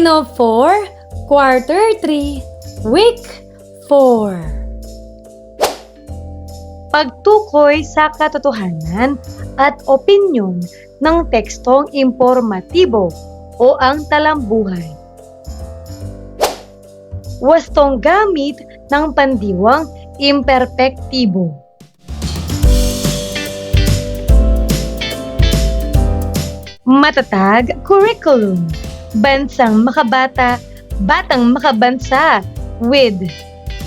Filipino 4, Quarter 3, Week 4. Pagtukoy sa katotohanan at opinyon ng tekstong impormatibo o ang talambuhay. Wastong gamit ng pandiwang imperpektibo. Matatag curriculum. Bansang makabata, batang makabansa with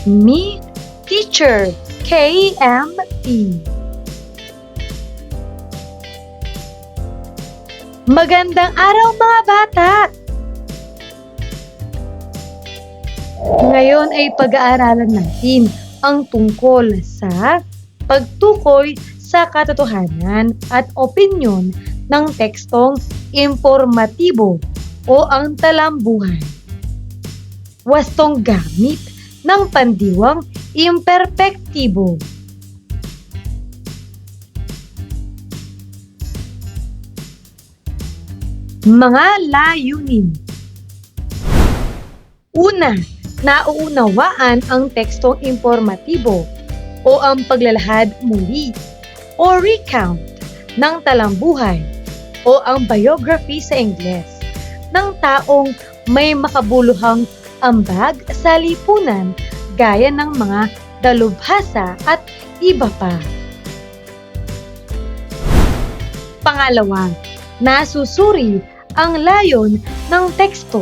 me, teacher, KME. Magandang araw mga bata! Ngayon ay pag-aaralan natin ang tungkol sa pagtukoy sa katotohanan at opinyon ng tekstong impormatibo o ang talambuhay. Wastong gamit ng pandiwang imperpektibo. Mga layunin. Una, nauunawaan ang tekstong impormatibo o ang paglalahad muli o recount ng talambuhay o ang biography sa Ingles ng taong may makabuluhang ambag sa lipunan gaya ng mga dalubhasa at iba pa. Pangalawa, nasusuri ang layon ng teksto.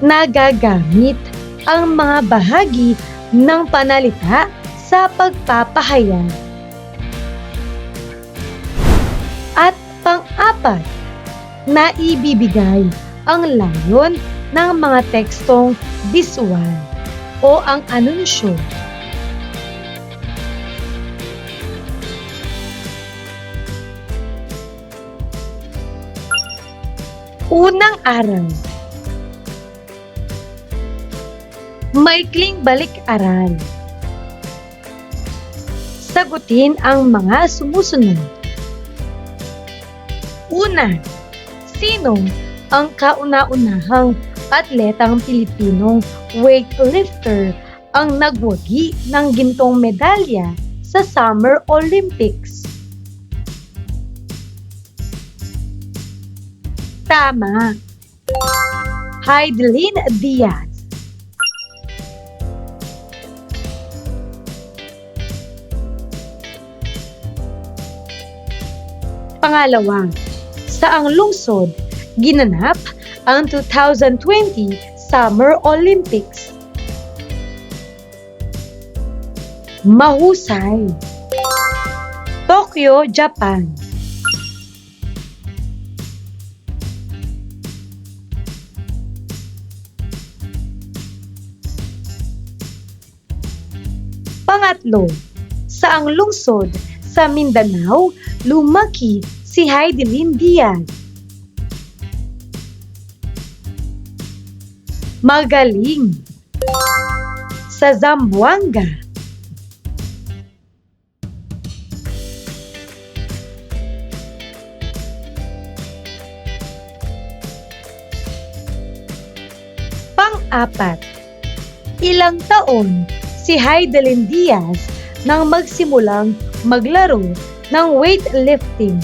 Nagagamit ang mga bahagi ng panalita sa pagpapahayag. At pang-apat, naibibigay ang layon ng mga tekstong visual o ang anunsyo. Unang araw. Maikling balik-aral. Sagutin ang mga sumusunod. Una, sino ang kauna-unahang atletang Pilipinong weightlifter ang nagwagi ng gintong medalya sa Summer Olympics? Tama. Heidelin Diaz. Pangalawa, saang lungsod ginanap ang 2020 Summer Olympics? Mahusay. Tokyo, Japan. Pangatlo, saang lungsod sa Mindanao lumaki si Heidelin Diaz? Magaling. Sa Zamboanga. Pang-apat, ilang taon si Heidelin Diaz nang magsimulang maglaro ng weightlifting?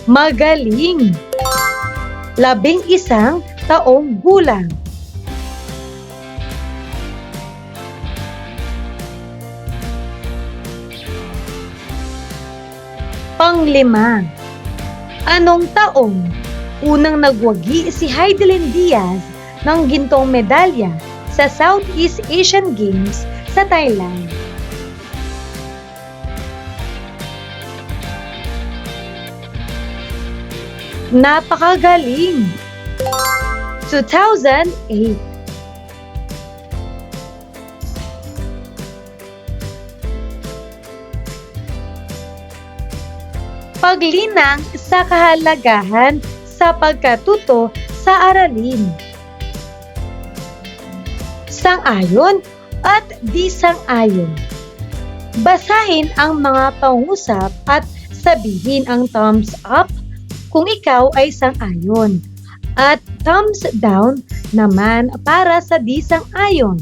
Magaling. 11 taong gulang. Panglima, anong taong unang nagwagi si Heidelin Diaz ng gintong medalya sa Southeast Asian Games sa Thailand? Napakagaling! 2008. Paglinang sa kahalagahan sa pagkatuto sa aralin. Sang-ayon at di sang-ayon. Basahin ang mga pangusap at sabihin ang thumbs up kung ikaw ay sang-ayon at thumbs down naman para sa di sang-ayon.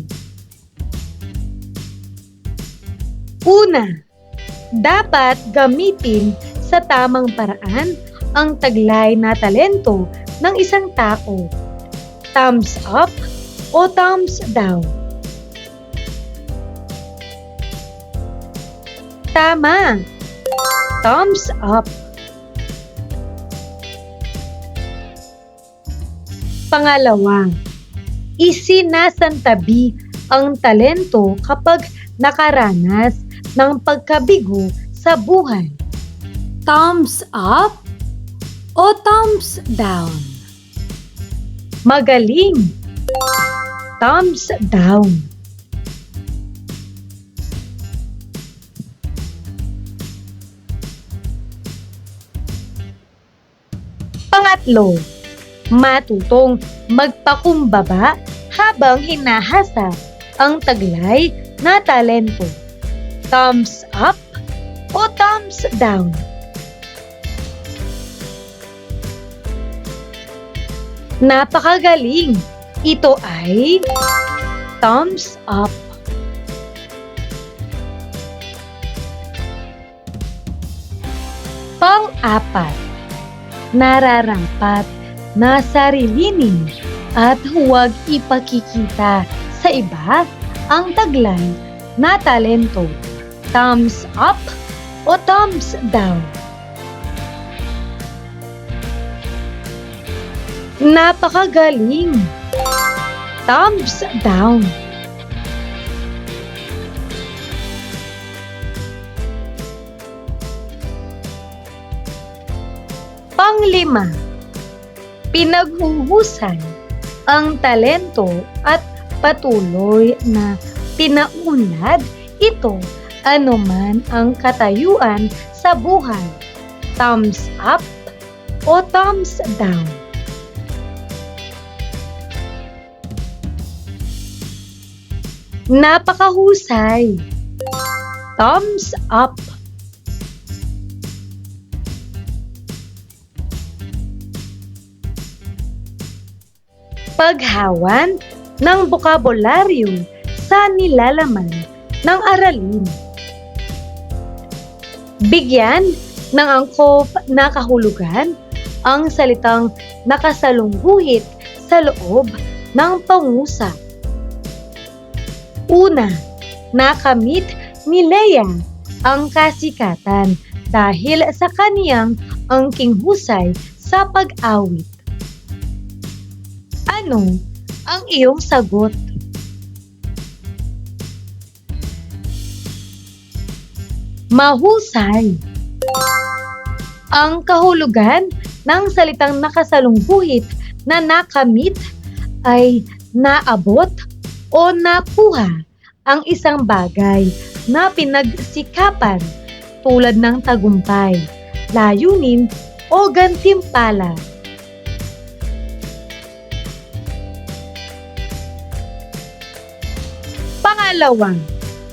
Una, dapat gamitin sa tamang paraan ang taglay na talento ng isang tao. Thumbs up o thumbs down? Tama! Thumbs up. Pangalawa, isinasantabi ang talento kapag nakaranas ng pagkabigo sa buhay. Thumbs up o thumbs down? Magaling! Thumbs down. Pangatlo, matutong magpakumbaba habang hinahasa ang taglay na talento. Thumbs up o thumbs down? Napakagaling! Ito ay thumbs up. Pang-apat, nararapat na sarilinin at huwag ipakikita sa iba ang taglay na talento. Thumbs up o thumbs down? Napakagaling! Thumbs down. Panglima, pinaghuhusay ang talento at patuloy na pinaunlad ito anuman ang katayuan sa buhay. Thumbs up o thumbs down? Napakahusay! Thumbs up. Paghawan ng bokabularyo sa nilalaman ng aralin. Bigyan ng angkop na kahulugan ang salitang nakasalungguhit sa loob ng pangusap. Una, nakamit ni Leia ang kasikatan dahil sa kaniyang angking husay sa pag-awit. Ano ang iyong sagot? Mahusay! Ang kahulugan ng salitang nakasalungguhit na nakamit ay naabot o nakuha ang isang bagay na pinagsikapan tulad ng tagumpay, layunin o gantimpala. Pangalawa,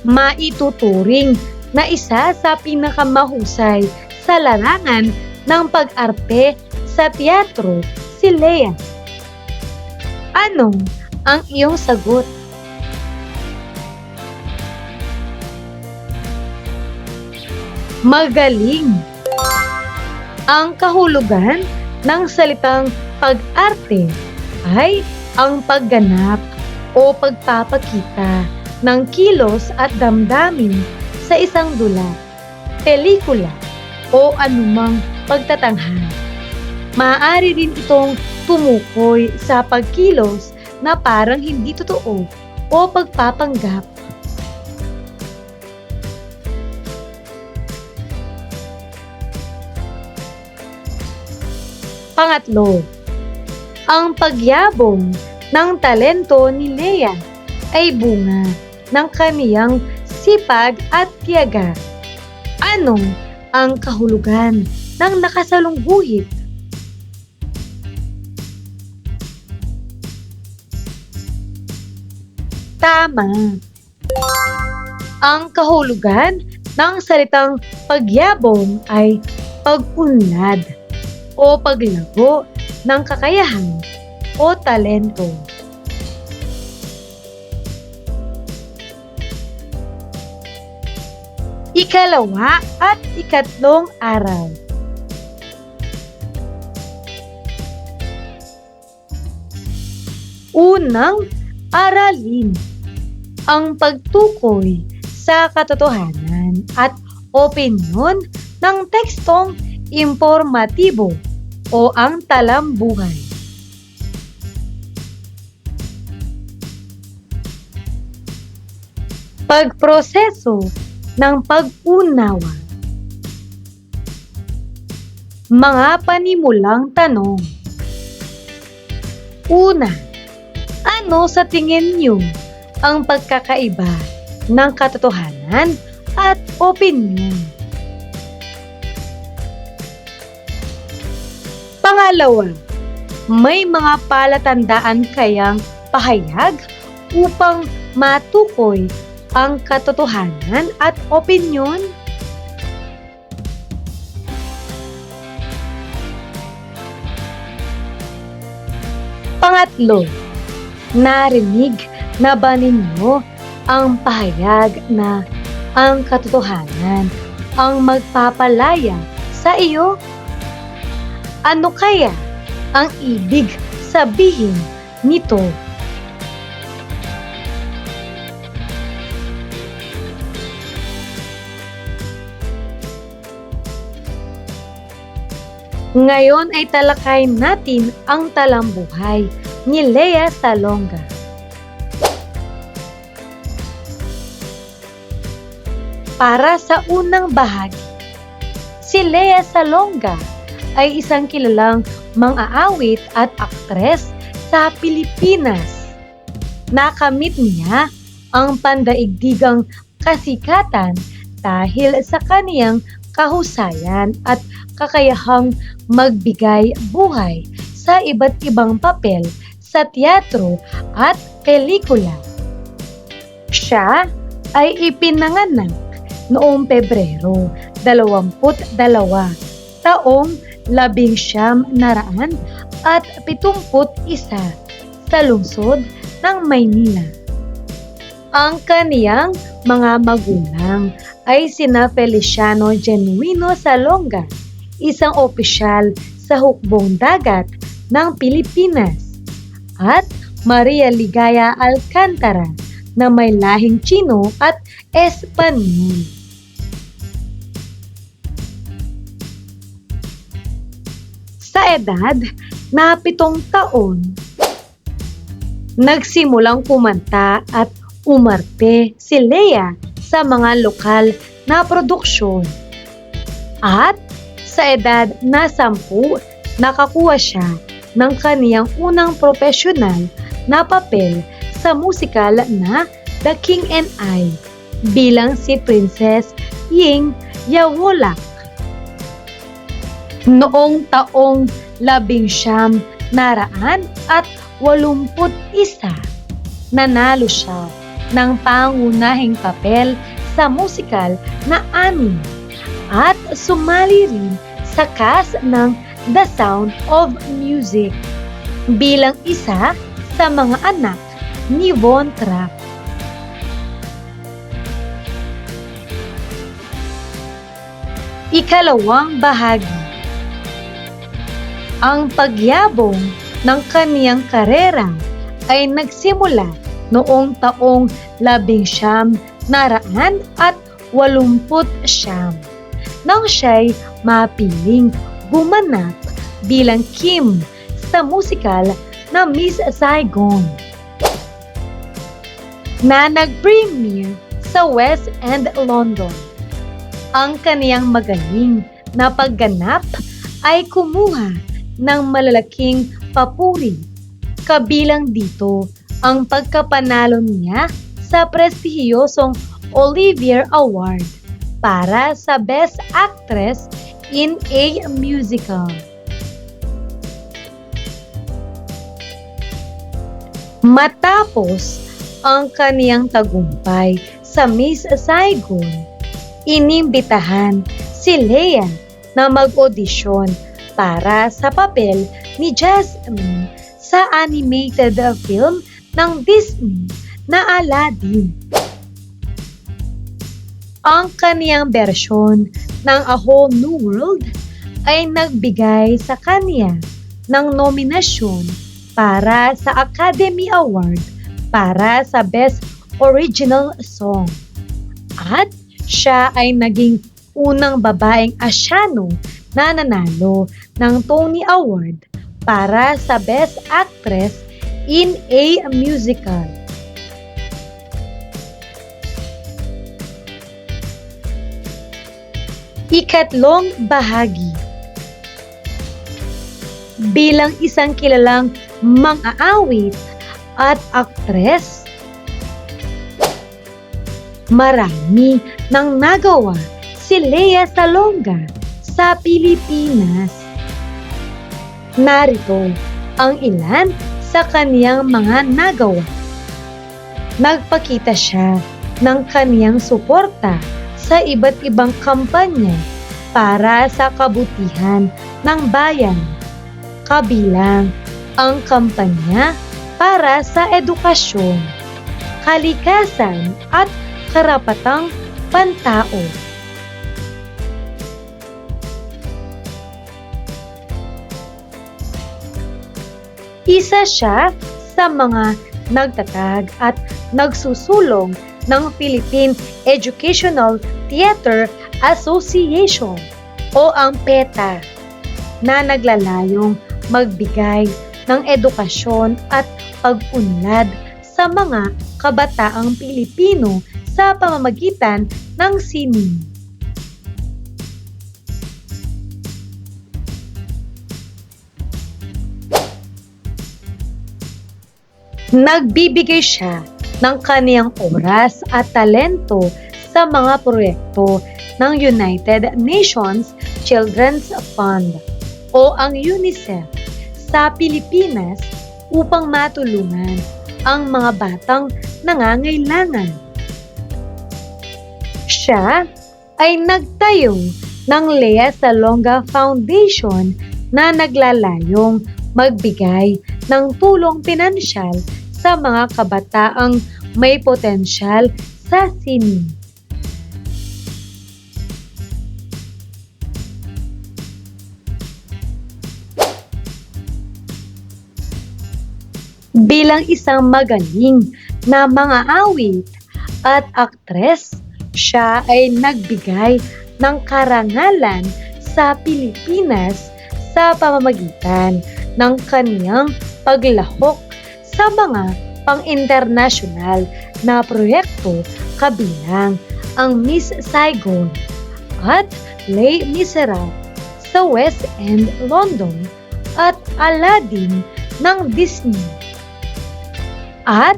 maituturing na isa sa pinakamahusay sa larangan ng pag-arte sa teatro si Leia. Ano ang iyong sagot? Magaling! Ang kahulugan ng salitang pag-arte ay ang pagganap o pagpapakita ng kilos at damdamin sa isang dula, pelikula o anumang pagtatanghal. Maaari rin itong tumukoy sa pagkilos na parang hindi totoo o pagpapanggap. Pangatlo, ang pagyabong ng talento ni Leia ay bunga ng kaniyang sipag at tiyaga. Ano ang kahulugan ng nakasalungguhit? Tama! Ang kahulugan ng salitang pagyabong ay pag-unlad o paglago ng kakayahan o talento. Ikalawa at ikatlong araw. Unang aralin ang pagtukoy sa katotohanan at opinyon ng tekstong impormatibo o ang talambuhay. Pagproseso ng pag-unawa. Mga panimulang tanong. Una, ano sa tingin niyo ang pagkakaiba ng katotohanan at opinyon? Pangalawa, may mga palatandaan kayang pahayag upang matukoy ang katotohanan at opinyon? Pangatlo, narinig na ba ninyo ang pahayag na ang katotohanan ang magpapalaya sa iyo? Ano kaya ang ibig sabihin nito? Ngayon ay talakayin natin ang talambuhay ni Lea Salonga. Para sa unang bahagi, si Lea Salonga ay isang kilalang mang-aawit at aktres sa Pilipinas. Nakamit niya ang pandaigdigang kasikatan dahil sa kaniyang kahusayan at kakayahang magbigay buhay sa iba't ibang papel sa teatro at pelikula. Siya ay ipinanganak noong Pebrero 22, taong 1971 sa lungsod ng Maynila. Ang kaniyang mga magulang ay sina Feliciano Genuino Salonga, isang opisyal sa hukbong dagat ng Pilipinas, at Maria Ligaya Alcantara na may lahing Tsino at Espanyol. Sa edad na 7 taon, nagsimulang kumanta at umarte si Lea sa mga lokal na produksyon. At sa edad na 10, nakakuha siya ng kaniyang unang profesional na papel sa musikal na The King and I bilang si Princess Ying Yawolak. Noong taong 1981, nanalo siya ng pangunahing papel sa musikal na Annie at sumali rin sa cast ng The Sound of Music bilang isa sa mga anak ni Von Trapp. Ikalawang bahagi. Ang pagyabong ng kaniyang karera ay nagsimula noong taong 1989 nang siya'y mapiling gumanap bilang Kim sa musikal na Miss Saigon na nag-premiere sa West End, London. Ang kaniyang magaling na pagganap ay kumuha ng malalaking papuri. Kabilang dito ang pagkapanalo niya sa prestihiyosong Olivier Award para sa Best Actress in a Musical. Matapos ang kaniyang tagumpay sa Miss Saigon, inimbitahan si Lea na mag-audition para sa papel ni Jasmine sa animated film ng Disney na Aladdin. Ang kaniyang bersyon ng A Whole New World ay nagbigay sa kaniya ng nominasyon para sa Academy Award para sa Best Original Song. At siya ay naging unang babaeng Asyano na nanalo ng Tony Award para sa Best Actress in a Musical. Ikatlong bahagi. Bilang isang kilalang mang-aawit at aktres, marami nang nagawa si Lea Salonga sa Pilipinas. Narito ang ilan sa kaniyang mga nagawa. Nagpakita siya ng kaniyang suporta sa iba't ibang kampanya para sa kabutihan ng bayan, kabilang ang kampanya para sa edukasyon, kalikasan at karapatang pantao. Isa siya sa mga nagtatag at nagsusulong ng Philippine Educational Theater Association o ang PETA na naglalayong magbigay ng edukasyon at pag-unlad sa mga kabataang Pilipino sa pamamagitan ng sining. Nagbibigay siya ng kaniyang oras at talento sa mga proyekto ng United Nations Children's Fund o ang UNICEF sa Pilipinas upang matulungan ang mga batang nangangailangan. Siya ay nagtayo ng Lea Salonga Foundation na naglalayong magbigay ng tulong pinansyal sa mga kabataang may potensyal sa sining. Bilang isang magaling na mang-aawit at aktres, siya ay nagbigay ng karangalan sa Pilipinas sa pamamagitan ng kaniyang paglahok sa mga pang-internasyonal na proyekto kabilang ang Miss Saigon at Les Miserables sa West End, London at Aladdin ng Disney. At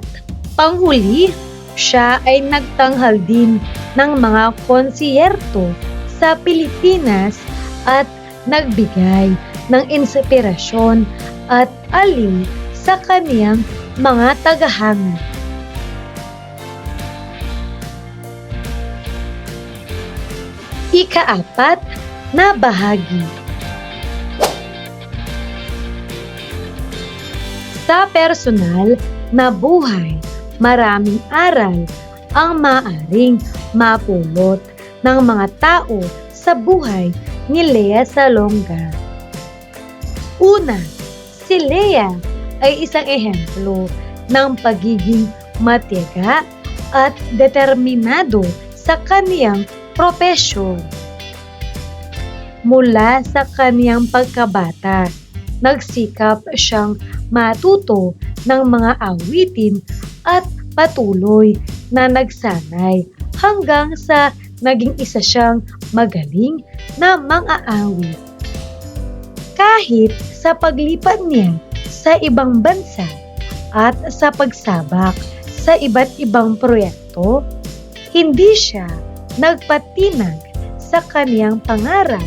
panghuli, siya ay nagtanghal din ng mga konsiyerto sa Pilipinas at nagbigay ng inspirasyon at aliw sa kaniyang mga tagahanga. Ika-4 na bahagi. Sa personal na buhay, maraming aral ang maaaring mapulot ng mga tao sa buhay ni Lea Salonga. Una, si Lea ay isang ehemplo ng pagiging matiyaga at determinado sa kaniyang propesyon. Mula sa kaniyang pagkabata, nagsikap siyang matuto ng mga awitin at patuloy na nagsanay hanggang sa naging isa siyang magaling na mang-aawit. Kahit sa paglipat niya sa ibang bansa at sa pagsabak sa iba't ibang proyekto, hindi siya nagpatinag sa kaniyang pangarap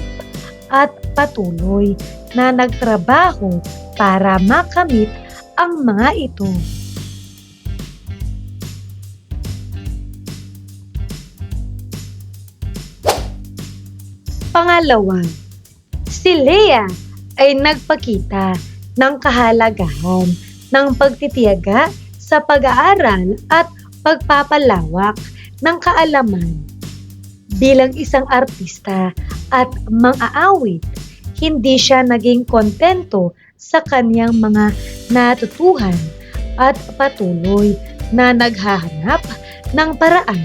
at patuloy na nagtrabaho para makamit ang mga ito. Pangalawa, Si Lea ay nagpakita ng kahalagahan ng pagtitiyaga sa pag-aaral at pagpapalawak ng kaalaman. Bilang isang artista at mang-aawit, hindi siya naging kontento sa kaniyang mga natutuhan at patuloy na naghahanap ng paraan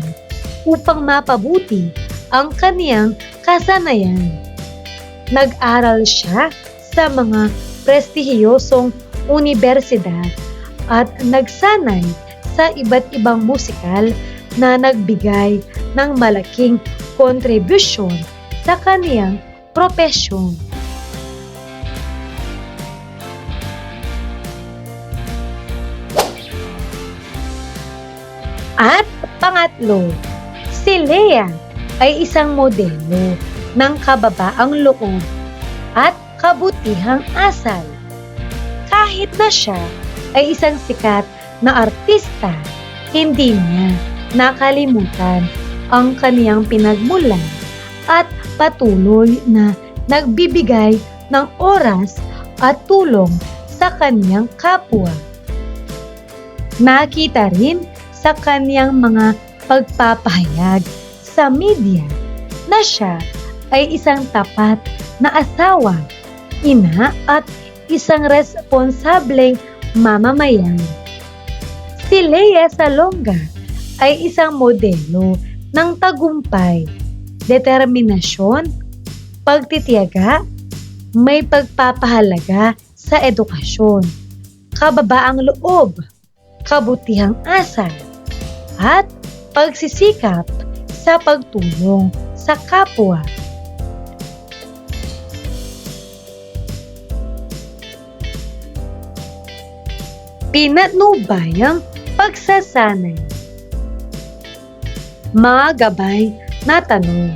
upang mapabuti ang kaniyang kasanayan. Nag-aral siya sa mga prestihiyosong unibersidad at nagsanay sa iba't ibang musikal na nagbigay ng malaking kontribusyon sa kaniyang propesyon. At pangatlo, si Lea ay isang modelo ng kababaang loob at kabutihang asal. Kahit na siya ay isang sikat na artista, hindi niya nakalimutan ang kaniyang pinagmulan at patuloy na nagbibigay ng oras at tulong sa kaniyang kapwa. Nakita rin sa kaniyang mga pagpapahayag sa media na siya ay isang tapat na asawa, ina at isang responsableng mamamayan. Si Lea Salonga ay isang modelo ng tagumpay, determinasyon, pagtitiyaga, may pagpapahalaga sa edukasyon, kababaang loob, kabutihang asal, at pagsisikap sa pagtulong sa kapwa. Pinatnubayang pagsasanay. Mga gabay na tanong.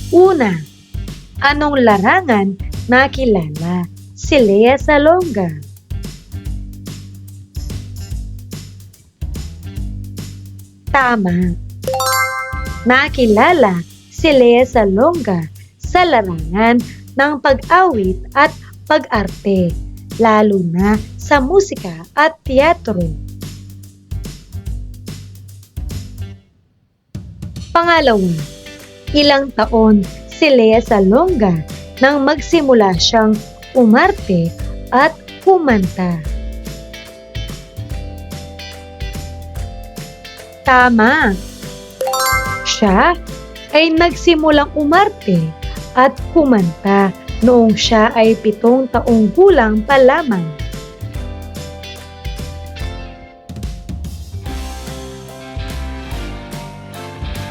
Una, anong larangan nakilala si Lea Salonga? Tama. Nakilala si Lea Salonga sa larangan ng pag-awit at pag-arte, lalo na sa musika at teatro. Pangalawa, ilang taon si Lea Salonga nang magsimula siyang umarte at kumanta? Tama! Siya ay nagsimulang umarte at kumanta noong siya ay 7 taong gulang pa lamang.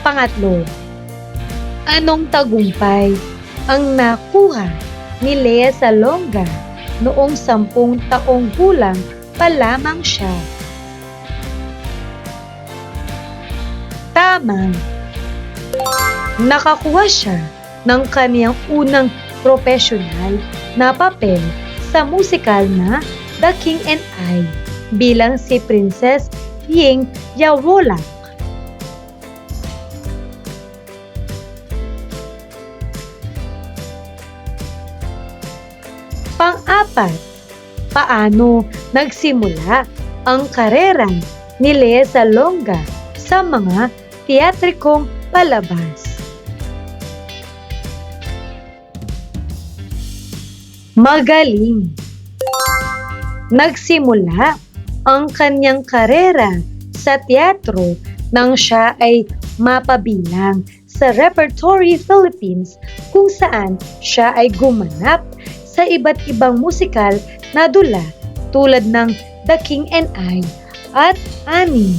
Pangatlo, anong tagumpay ang nakuha ni Lea Salonga noong 10 taong gulang pa lamang siya? Tama. Nakakuha siya ng kaniyang unang profesional na papel sa musikal na The King and I bilang si Princess Ying Yawolak. Pang-apat, paano nagsimula ang karera ni Lea Salonga sa mga teatrikong palabas? Magaling! Nagsimula ang kanyang karera sa teatro nang siya ay mapabilang sa Repertory Philippines kung saan siya ay gumanap sa iba't ibang musikal na dula tulad ng The King and I at Annie.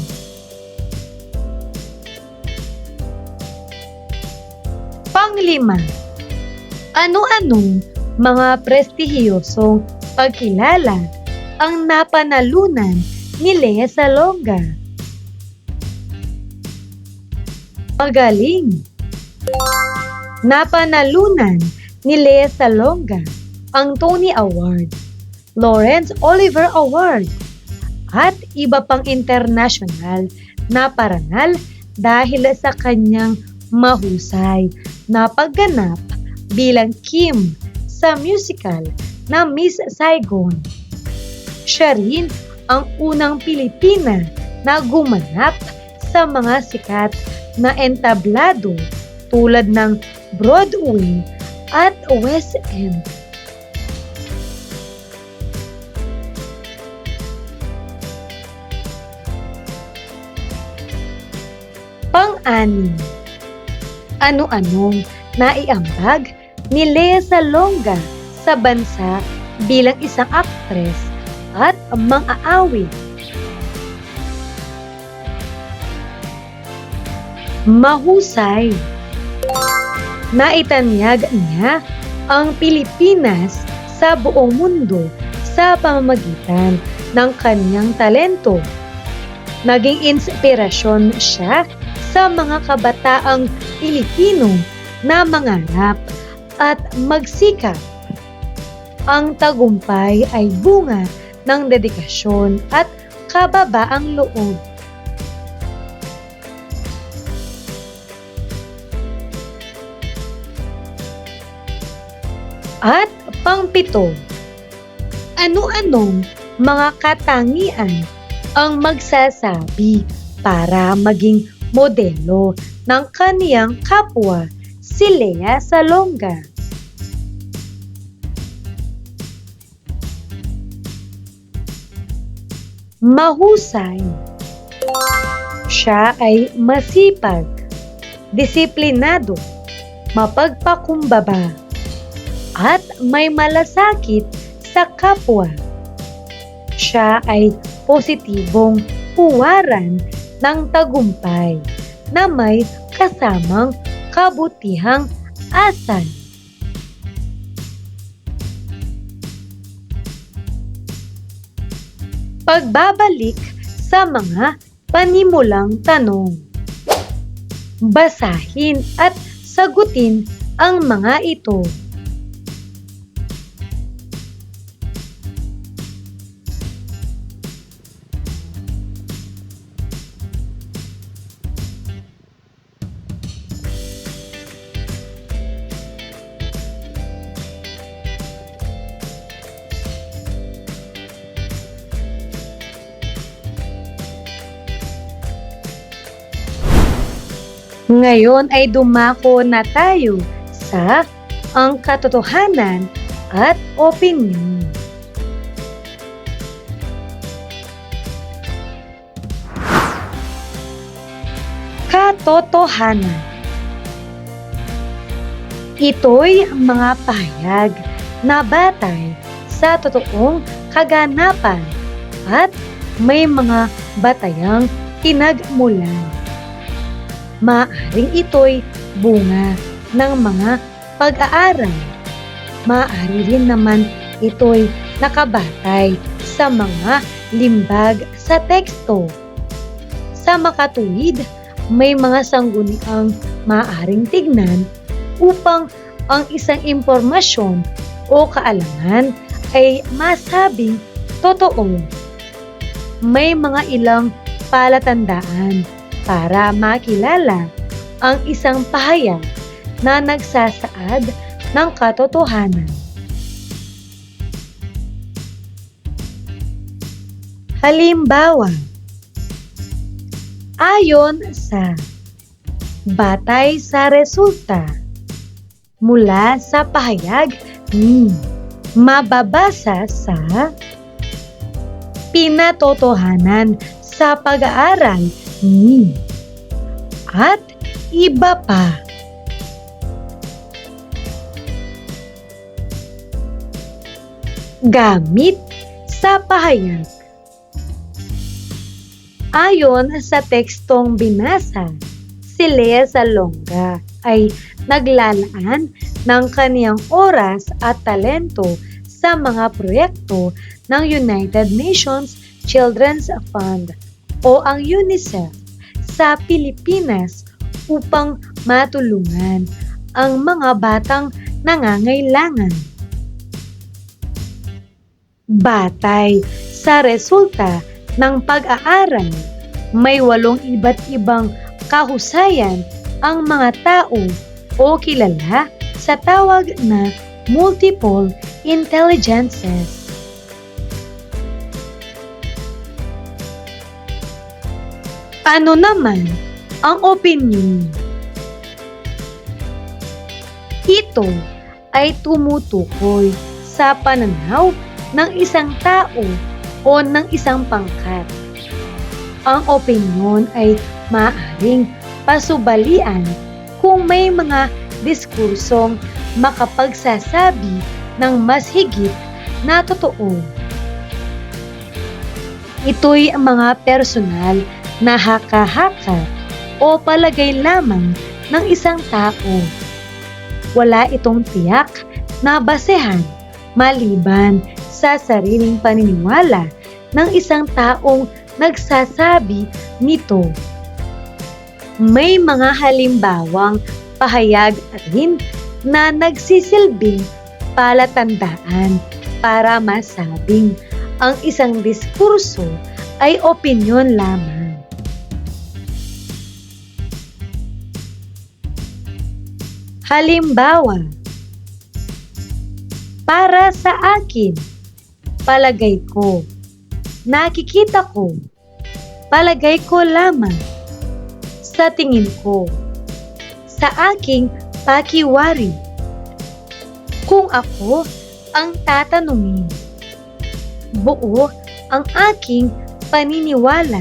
Panglima, ano-anong mga prestihiyosong pagkilala ang napanalunan ni Lea Salonga? Magaling! Napanalunan ni Lea Salonga ang Tony Award, Lawrence Oliver Award, at iba pang international na parangal dahil sa kanyang mahusay na pagganap bilang Kim sa musical na Miss Saigon. Siya rin ang unang Pilipina na gumanap sa mga sikat na entablado tulad ng Broadway at West End. Pang-anim, ano-anong naiambag ni Lea Salonga sa bansa bilang isang aktres at mang-aawit? Mahusay. Naitanyag niya ang Pilipinas sa buong mundo sa pamamagitan ng kanyang talento. Naging inspirasyon siya sa mga kabataang Pilipino na mangarap at magsikap. Ang tagumpay ay bunga ng dedikasyon at kababaang loob. At pang-pito, ano-anong mga katangian ang magsasabi para maging modelo ng kaniyang kapwa si Lea Salonga? Mahusay. Siya ay masipag, disiplinado, mapagpakumbaba, at may malasakit sa kapwa. Siya ay positibong huwaran ng tagumpay na may kasamang kabutihang asal. Pagbabalik sa mga panimulang tanong. Basahin at sagutin ang mga ito. Ngayon ay dumako na tayo sa ang katotohanan at opinyon. Katotohanan. Ito'y mga pahayag na batay sa totoong kaganapan at may mga batayang pinagmulan. Maaaring ito'y bunga ng mga pag-aaral. Maaari rin naman ito'y nakabatay sa mga limbag sa teksto. Sa makatuwid, may mga sangguniang maaaring tignan upang ang isang impormasyon o kaalaman ay masabing totoo. May mga ilang palatandaan para makilala ang isang pahayag na nagsasaad ng katotohanan. Halimbawa, ayon sa batay sa resulta mula sa pahayag ni mababasa sa pinatotohanan sa pag-aaral ni at iba pa. Gamit sa pahayag. Ayon sa tekstong binasa, si Lea Salonga ay naglalaan ng kaniyang oras at talento sa mga proyekto ng United Nations Children's Fund o ang UNICEF sa Pilipinas upang matulungan ang mga batang nangangailangan. Batay sa resulta ng pag-aaral, may 8 iba't ibang kahusayan ang mga tao o kilala sa tawag na multiple intelligences. Ano naman ang opinyon? Ito ay tumutukoy sa pananaw ng isang tao o ng isang pangkat. Ang opinyon ay maaaring pasubalian kung may mga diskursong makapagsasabi ng mas higit na totoo. Ito'y mga personal na haka-haka o palagay lamang ng isang tao. Wala itong tiyak na basehan maliban sa sariling paniniwala ng isang taong nagsasabi nito. May mga halimbawang pahayag rin na nagsisilbing palatandaan para masabing ang isang diskurso ay opinyon lamang. Halimbawa, para sa akin, palagay ko, nakikita ko, palagay ko lamang, sa tingin ko, sa aking pakiwari. Kung ako ang tatanungin, buo ang aking paniniwala,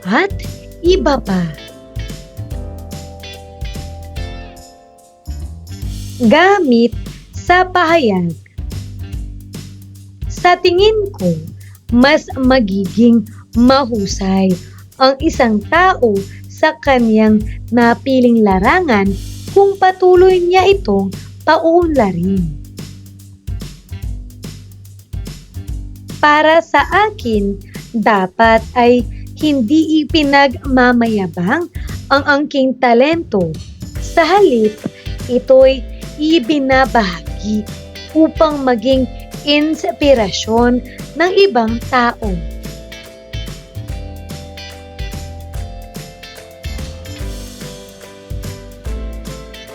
at iba pa. Gamit sa pahayag. Sa tingin ko, mas magiging mahusay ang isang tao sa kaniyang napiling larangan kung patuloy niya itong paunlarin. Para sa akin, dapat ay hindi ipinagmamayabang ang angking talento. Sa halip, ito'y ibinabahagi upang maging inspirasyon ng ibang tao.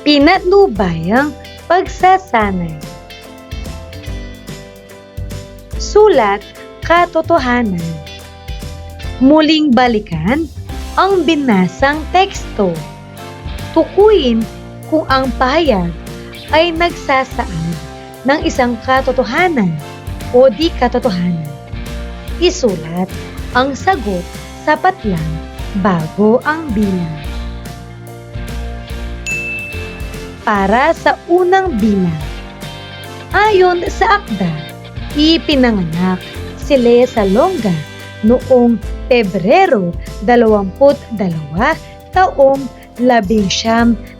Pinatnubayang pagsasanay. Sulat katotohanan. Muling balikan ang binasang teksto. Tukuyin kung ang pahayag ay nagsasaad ng isang katotohanan o di katotohanan. Isulat ang sagot sapat lang bago ang bilang. Para sa unang bilang, ayon sa akda, ipinanganak si Lea Salonga noong Pebrero 22, taong 1971.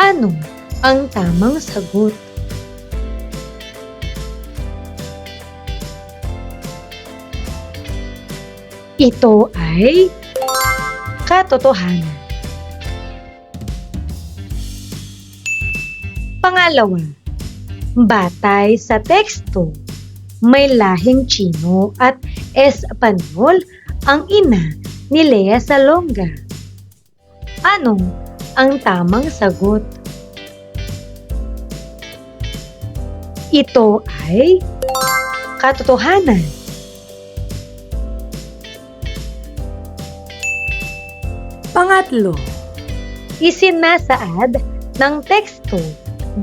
Ano ang tamang sagot? Ito ay katotohanan. Pangalawa, batay sa teksto, may lahing Tsino at Espanyol ang ina ni Lea Salonga. Ano ang tamang sagot? Ito ay katotohanan. Pangatlo, Isinasaad ng teksto,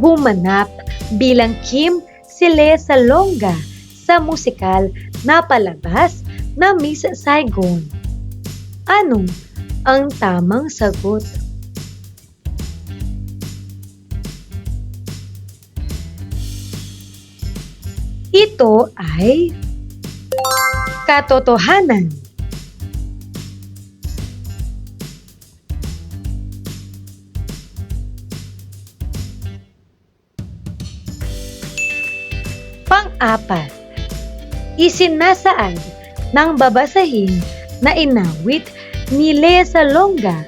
gumanap bilang Kim si Lea Salonga sa musikal na palabas na Miss Saigon. Ano ang tamang sagot? Ito ay katotohanan. Pang-apat, isinasaad ng babasahin na inawit ni Lea Salonga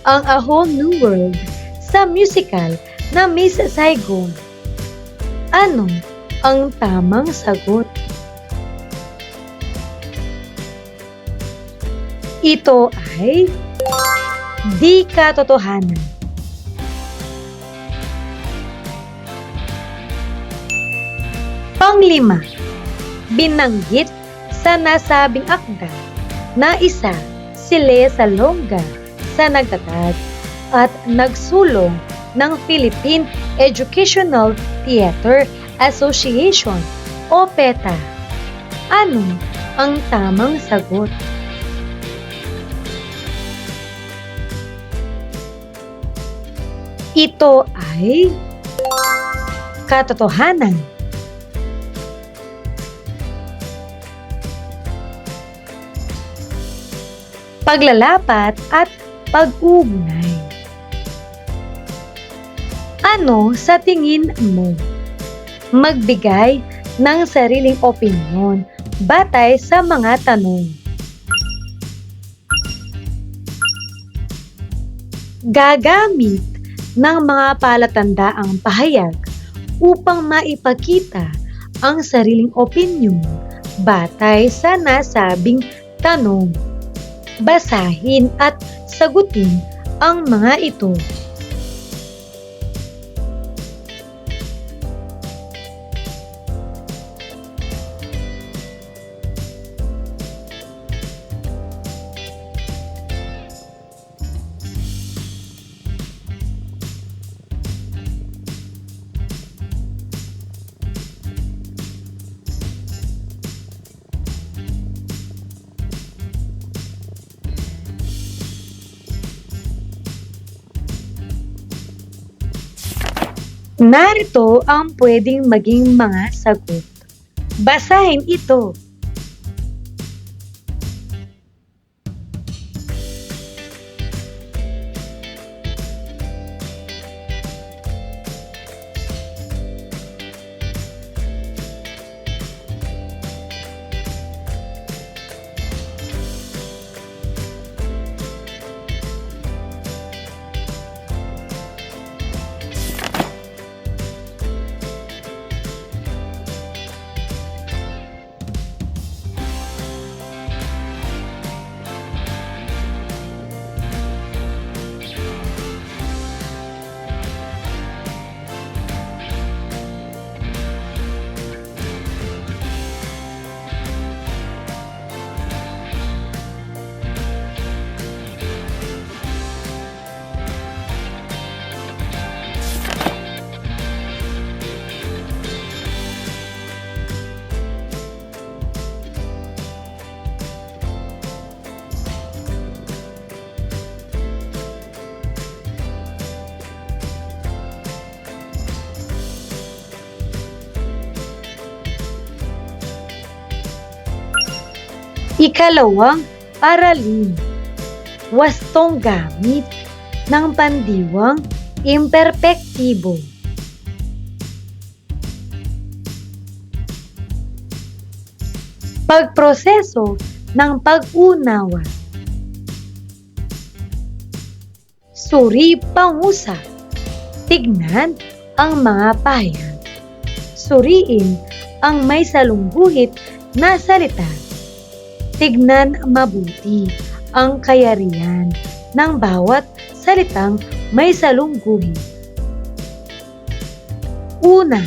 ang A Whole New World sa musical na Miss Saigon. Ano ang tamang sagot? Ito ay di katotohanan. Panglima, binanggit sa nasabing akda na isa si Lea Salonga sa nagtatag at nagsulong ng Philippine Educational Theater Association o PETA. Ano ang tamang sagot? Ito ay katotohanan. Paglalapat at pag-uugnay. Ano sa tingin mo? Magbigay ng sariling opinyon batay sa mga tanong. Gagamit ng mga palatandaang pahayag upang maipakita ang sariling opinyon batay sa nasabing tanong. Basahin at sagutin ang mga ito. Narito ang pwedeng maging mga sagot. Basahin ito. Ikalawang aralin. Wastong gamit ng pandiwang imperpektibo. Pagproseso ng pag-unawa. Suri pangusap. Tignan ang mga pahayag. Suriin ang may salungguhit na salita. Tignan mabuti ang kayarihan ng bawat salitang may salungguhit. Una,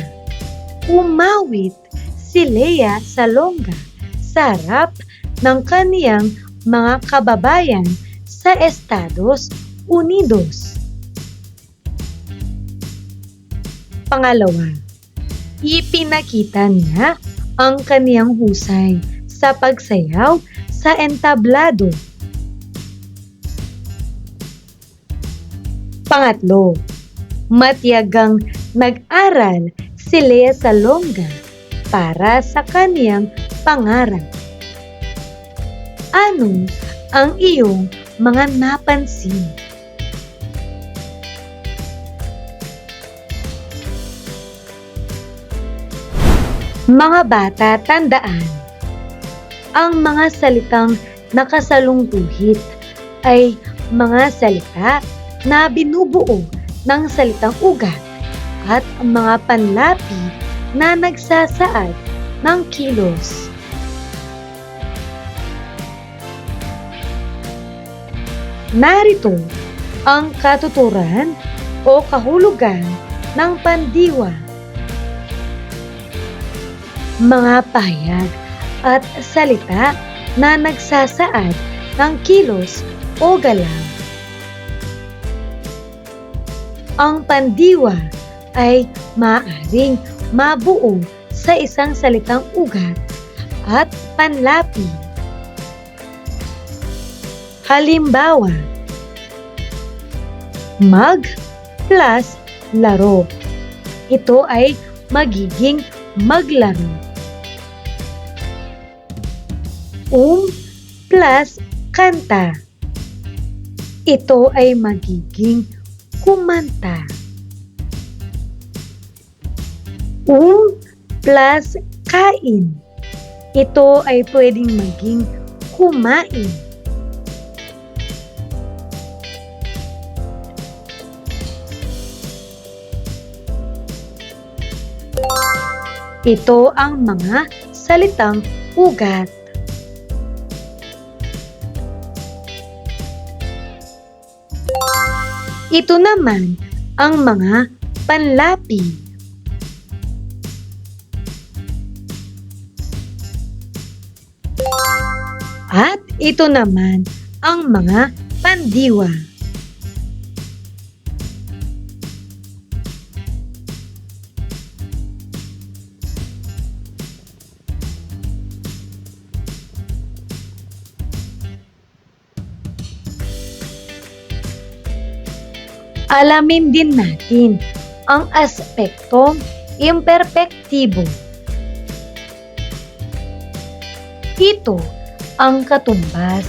umawit si Lea Salonga sa harap ng kaniyang mga kababayan sa Estados Unidos. Pangalawa, ipinakita niya ang kaniyang husay sa pagsayaw sa entablado. Pangatlo, matiyagang nag-aral si Lea Salonga para sa kaniyang pangarap. Ano ang iyong mga napansin? Mga bata, tandaan, ang mga salitang nakasalungguhit ay mga salita na binubuo ng salitang ugat at mga panlapi na nagsasaad ng kilos. Narito ang katuturan o kahulugan ng pandiwa. Mga pahayag at salita na nagsasaad ng kilos o galaw. Ang pandiwa ay maaaring mabuo sa isang salitang ugat at panlapi. Halimbawa, mag plus laro. Ito ay magiging maglaro. Plus kanta. Ito ay magiging kumanta. Plus kain. Ito ay pwedeng maging kumain. Ito ang mga salitang ugat. Ito naman ang mga panlapi. At ito naman ang mga pandiwa. Alamin din natin ang aspektong imperpektibo. Ito ang katumbas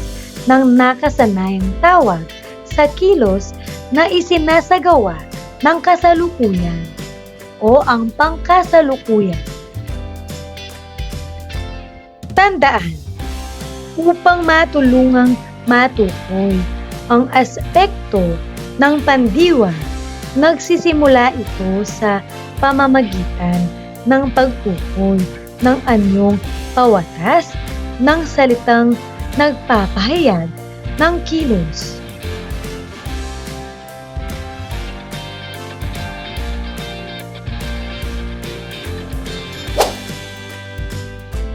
ng nakasanayang tawag sa kilos na isinasagawa ng kasalukuyan o ang pangkasalukuyan. Tandaan, upang matulungang matukoy ang aspekto ng pandiwa, nagsisimula ito sa pamamagitan ng pagtukoy ng anyong pawatas ng salitang nagpapahayag ng kilos.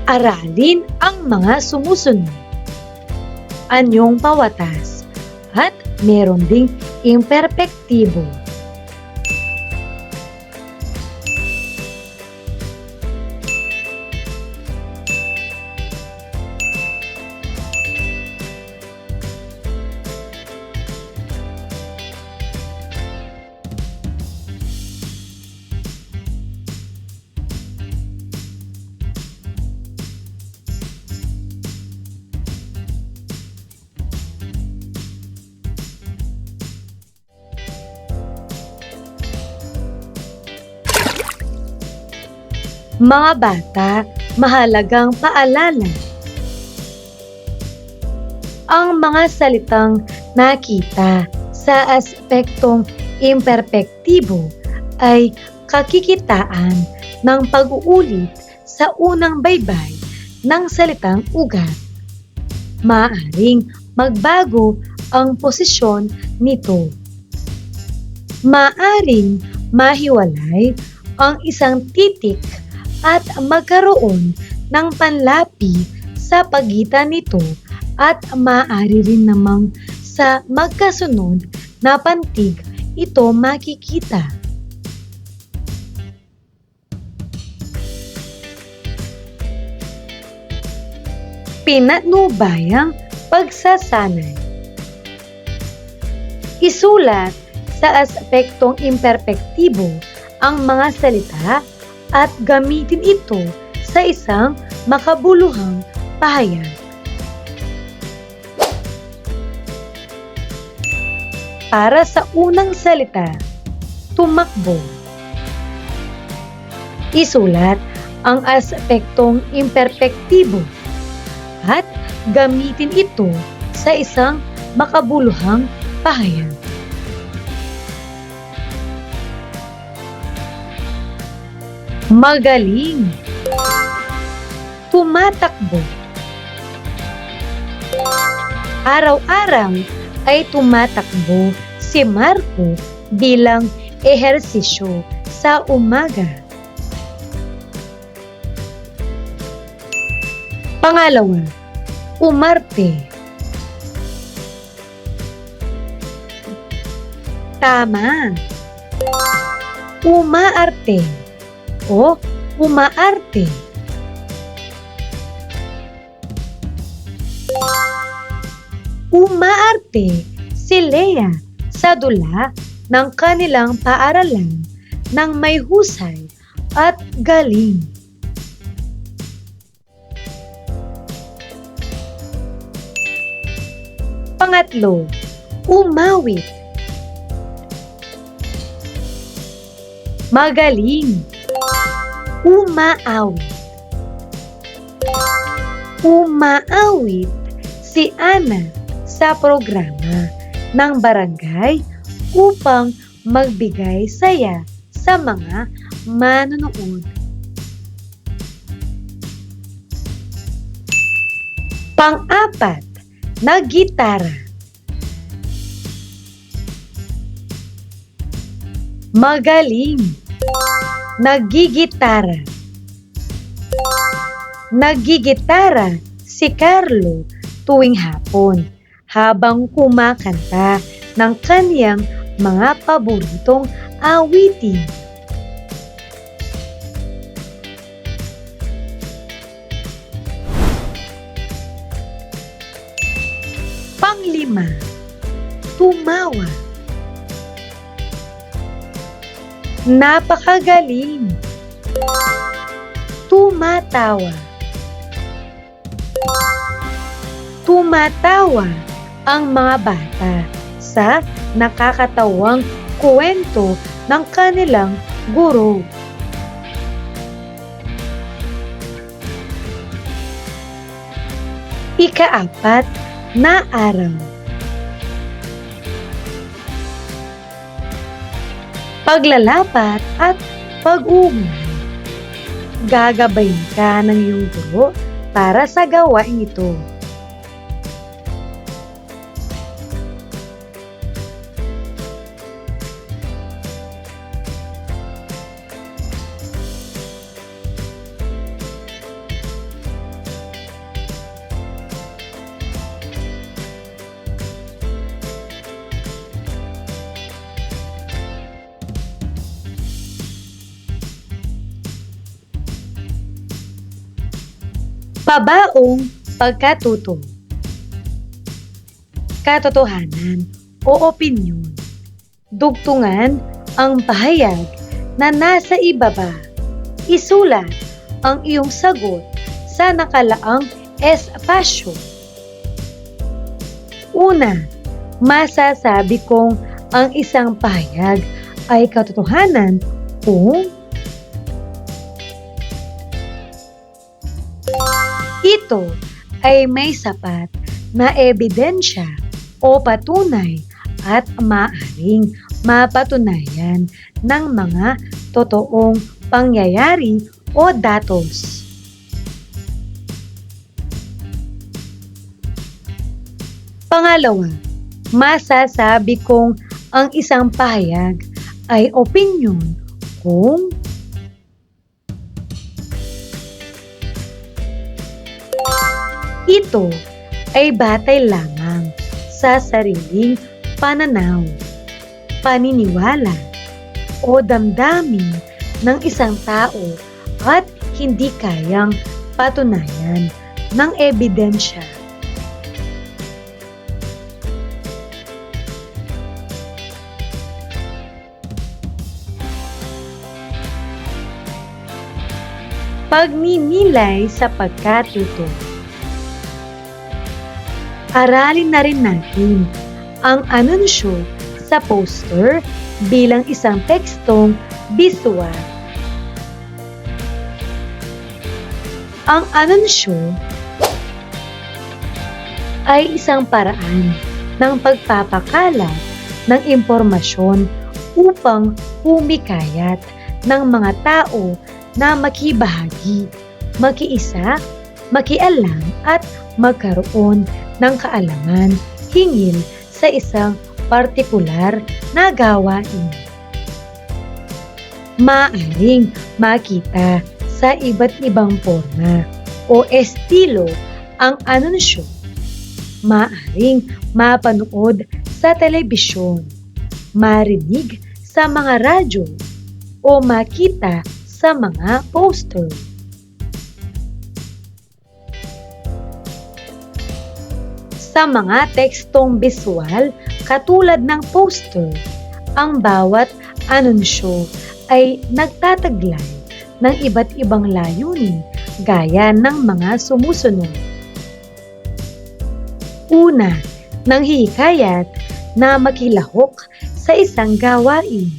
Aralin ang mga sumusunod. Anyong pawatas at meron ding imperpektibo. Mga bata, mahalagang paalala. Ang mga salitang nakita sa aspektong imperpektibo ay kakikitaan ng pag-uulit sa unang baybay ng salitang ugat. Maaaring magbago ang posisyon nito. Maaaring mahiwalay ang isang titik at magkaroon ng panlapi sa pagitan nito at maaari rin namang sa magkasunod na pantig ito makikita. Pinatnubayang pagsasanay. Isulat sa aspektong imperpektibo ang mga salita at gamitin ito sa isang makabuluhang pahayag. Para sa unang salita, tumakbo. Isulat ang aspektong imperpektibo at gamitin ito sa isang makabuluhang pahayag. Magaling. Tumatakbo. Araw-araw ay tumatakbo si Marco bilang ehersisyo sa umaga. Pangalawa, umarte. Tama. Umaarte o umaarte. Umaarte si Lea sa dula ng kanilang paaralan ng may husay at galing. Pangatlo, umawit. Magaling. Umaawit. Umaawit si Ana sa programa ng barangay upang magbigay saya sa mga manonood. Pang-apat na gitara. Magaling. Nagigitara. Nagigitara si Carlo tuwing hapon habang kumakanta ng kaniyang mga paboritong awitin. Panglima, tumawa. Napakagaling. Tumatawa. Tumatawa ang mga bata sa nakakatawang kwento ng kanilang guro. Ika-apat na araw. Paglalapat at pag-uugnay. Gagabayin ka ng iyong guro para sa gawain ito. Pabaong pagkatuto. Katotohanan o opinyon. Dugtungan ang pahayag na nasa ibaba. Isulat ang iyong sagot sa nakalaang espasyo. Una, masasabi kong ang isang pahayag ay katotohanan kung ito ay may sapat na ebidensya o patunay at maaaring mapatunayan ng mga totoong pangyayari o datos. Pangalawa, masasabi kong ang isang pahayag ay opinyon kung ito ay batay lamang sa sariling pananaw, paniniwala o damdamin ng isang tao at hindi kayang patunayan ng ebidensya. Pagninilay sa pagkatuto. Aralin na rin natin ang anunsyo sa poster bilang isang tekstong visual. Ang anunsyo ay isang paraan ng pagpapakalat ng impormasyon upang humikayat ng mga tao na makibahagi, makiisa, makialam at magkaroon ng kaalaman hinggil sa isang partikular na gawain. Maaaring makita sa iba't ibang forma o estilo ang anunsyo. Maaaring mapanood sa telebisyon, marinig sa mga radyo, o makita sa mga poster. Sa mga tekstong biswal katulad ng poster, ang bawat anunsyo ay nagtataglay ng iba't ibang layunin gaya ng mga sumusunod. Una, nanghihikayat na makilahok sa isang gawain.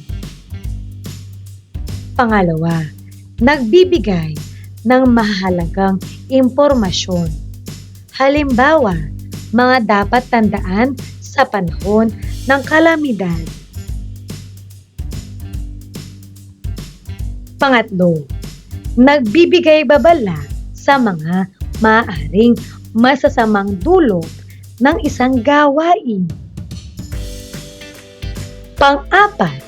Pangalawa, nagbibigay ng mahalagang impormasyon. Halimbawa, mga dapat tandaan sa panahon ng kalamidad. Pangatlo, nagbibigay babala sa mga maaaring masasamang dulot ng isang gawain. Pang-apat,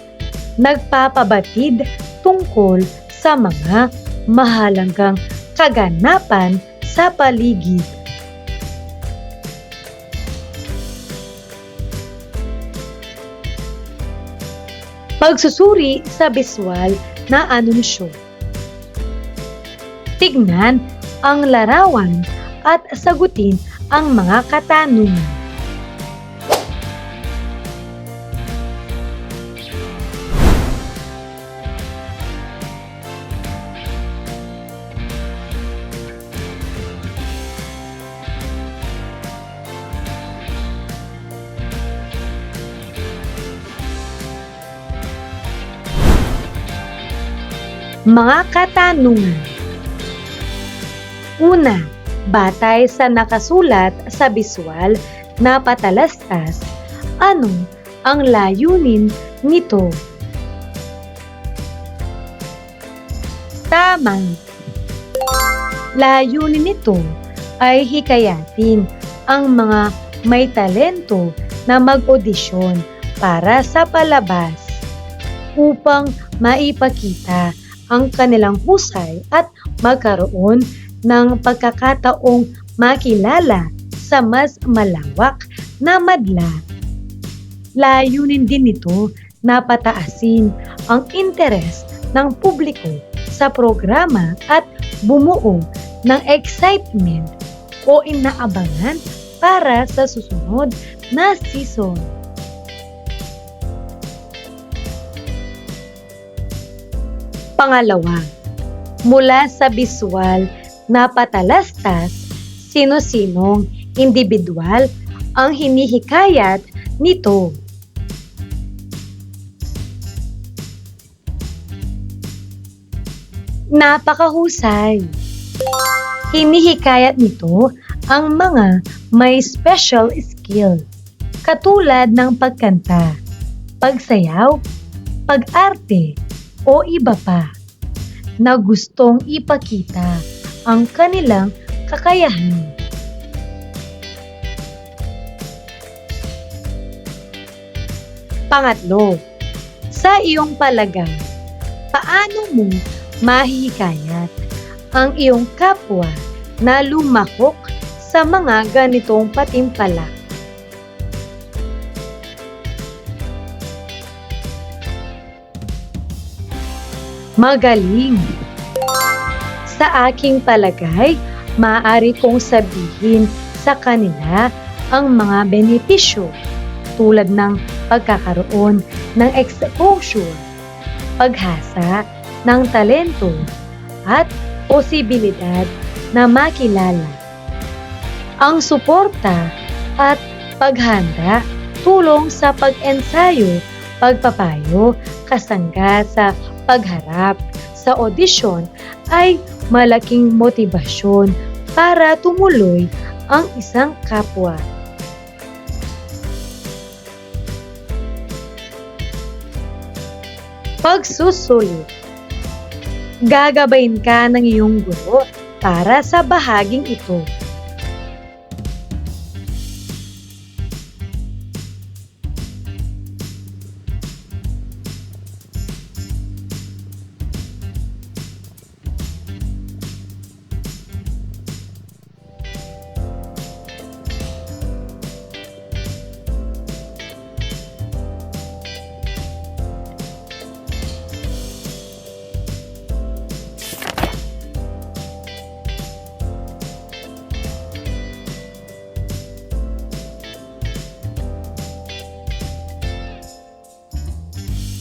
nagpapabatid tungkol sa mga mahalagang kaganapan sa paligid. Pagsusuri sa biswal na anunsyo. Tignan ang larawan at sagutin ang mga katanungan. Mga katanungan. Una, batay sa nakasulat sa biswal na patalastas, ano ang layunin nito? Tama. Layunin nito ay hikayatin ang mga may talento na mag-odisyon para sa palabas upang maipakita ang kanilang husay at magkaroon ng pagkakataong makilala sa mas malawak na madla. Layunin din nito na pataasin ang interes ng publiko sa programa at bumuo ng excitement o inaabangan para sa susunod na season. Pangalawa, mula sa biswal na patalastas, sino-sinong indibidwal ang hinihikayat nito? Napakahusay! Hinihikayat nito ang mga may special skill, katulad ng pagkanta, pagsayaw, pag-arte, o iba pa, na gustong ipakita ang kanilang kakayahan. Pangatlo, sa iyong palagay, paano mo mahihikayat ang iyong kapwa na lumahok sa mga ganitong patimpala? Magaling! Sa aking palagay, maaari kong sabihin sa kanila ang mga benepisyo tulad ng pagkakaroon ng exposure, paghasa ng talento, at posibilidad na makilala. Ang suporta at paghanda tulong sa pag-ensayo, pagpapayo, kasangga sa pagharap sa audisyon ay malaking motibasyon para tumuloy ang isang kapwa. Pagsusulit. Gagabayin ka ng iyong guro para sa bahaging ito.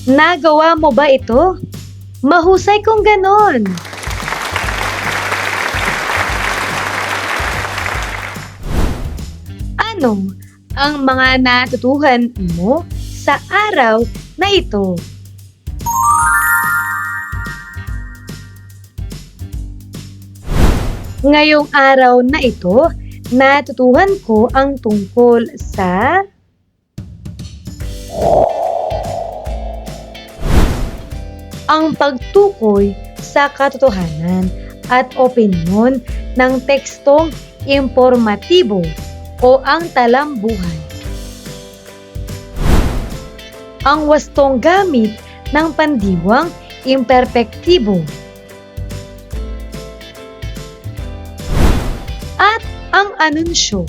Nagawa mo ba ito? Mahusay kung ganon. Ano ang mga natutuhan mo sa araw na ito? Ngayong araw na ito, natutuhan ko ang tungkol sa ang pagtukoy sa katotohanan at opinyon ng tekstong impormatibo o ang talambuhay. Ang wastong gamit ng pandiwang imperpektibo. At ang anunsyo.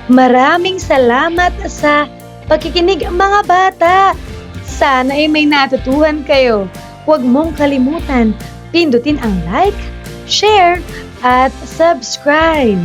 Maraming salamat sa pakikinig mga bata. Sana ay may natutuhan kayo. Huwag mong kalimutan, pindutin ang like, share, at subscribe.